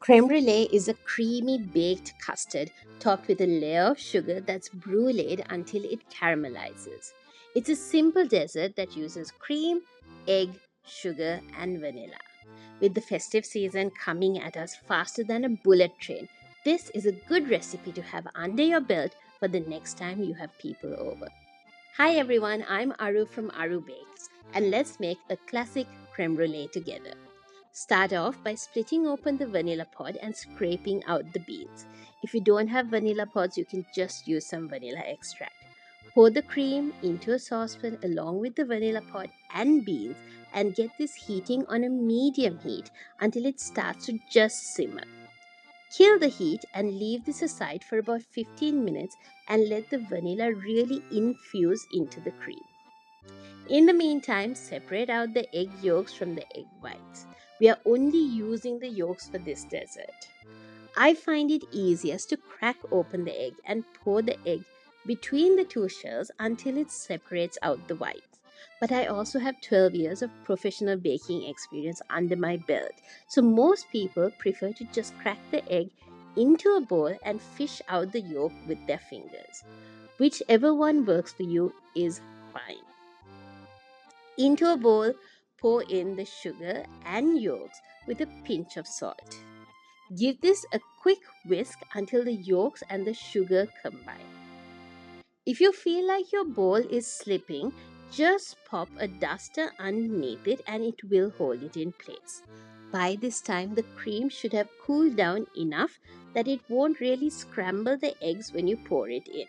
Crème brulee is a creamy baked custard topped with a layer of sugar that's bruleed until it caramelizes. It's a simple dessert that uses cream, egg, sugar, and vanilla. With the festive season coming at us faster than a bullet train, this is a good recipe to have under your belt for the next time you have people over. Hi everyone, I'm Aru from Arubakes, and let's make a classic crème brulee together. Start off by splitting open the vanilla pod and scraping out the beans. If you don't have vanilla pods, you can just use some vanilla extract. Pour the cream into a saucepan along with the vanilla pod and beans and get this heating on a medium heat until it starts to just simmer. Kill the heat and leave this aside for about 15 minutes and let the vanilla really infuse into the cream. In the meantime, separate out the egg yolks from the egg whites. We are only using the yolks for this dessert. I find it easiest to crack open the egg and pour the egg between the two shells until it separates out the whites. But I also have 12 years of professional baking experience under my belt, so most people prefer to just crack the egg into a bowl and fish out the yolk with their fingers. Whichever one works for you is fine. Into a bowl, pour in the sugar and yolks with a pinch of salt. Give this a quick whisk until the yolks and the sugar combine. If you feel like your bowl is slipping, just pop a duster underneath it and it will hold it in place. By this time, the cream should have cooled down enough that it won't really scramble the eggs when you pour it in.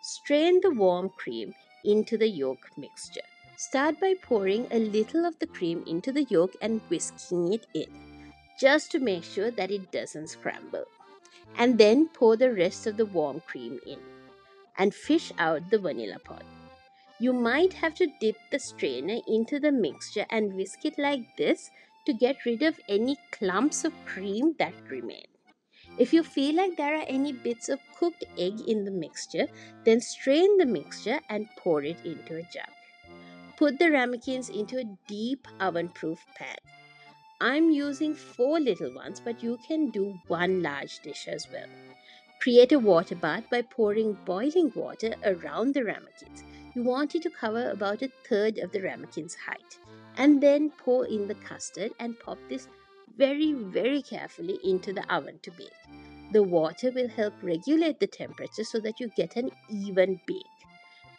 Strain the warm cream into the yolk mixture. Start by pouring a little of the cream into the yolk and whisking it in, just to make sure that it doesn't scramble. And then pour the rest of the warm cream in and fish out the vanilla pod. You might have to dip the strainer into the mixture and whisk it like this to get rid of any clumps of cream that remain. If you feel like there are any bits of cooked egg in the mixture, then strain the mixture and pour it into a jug. Put the ramekins into a deep oven-proof pan. I'm using 4 little ones, but you can do 1 large dish as well. Create a water bath by pouring boiling water around the ramekins. You want it to cover about 1/3 of the ramekins' height. And then pour in the custard and pop this very carefully into the oven to bake. The water will help regulate the temperature so that you get an even bake.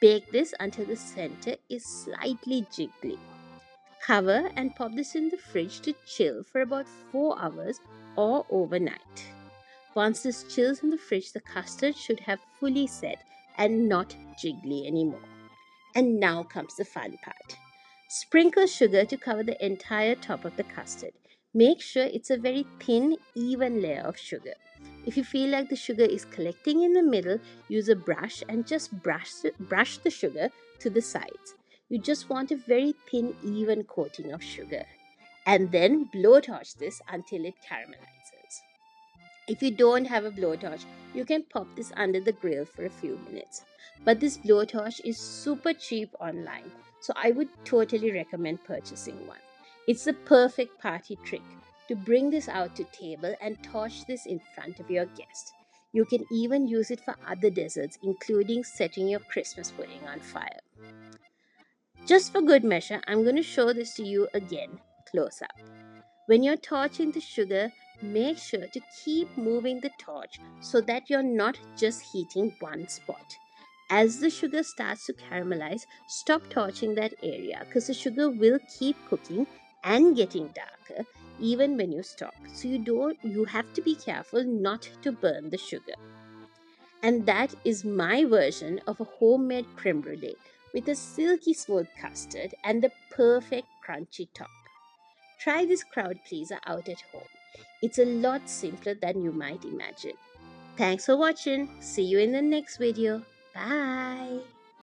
Bake this until the center is slightly jiggly. Cover and pop this in the fridge to chill for about 4 hours or overnight. Once this chills in the fridge, the custard should have fully set and not jiggly anymore. And now comes the fun part. Sprinkle sugar to cover the entire top of the custard. Make sure it's a very thin, even layer of sugar. If you feel like the sugar is collecting in the middle, use a brush and just brush the sugar to the sides. You just want a very thin, even coating of sugar. And then blowtorch this until it caramelizes. If you don't have a blowtorch, you can pop this under the grill for a few minutes. But this blowtorch is super cheap online, so I would totally recommend purchasing one. It's the perfect party trick to bring this out to table and torch this in front of your guest. You can even use it for other desserts, including setting your Christmas pudding on fire. Just for good measure, I'm going to show this to you again, close up. When you're torching the sugar, make sure to keep moving the torch so that you're not just heating one spot. As the sugar starts to caramelize, stop torching that area because the sugar will keep cooking and getting darker even when you stop. So you have to be careful not to burn the sugar. And that is my version of a homemade crème brulee with a silky smooth custard and the perfect crunchy top. Try this crowd pleaser out at home. It's a lot simpler than you might imagine. Thanks for watching. See you in the next video. Bye.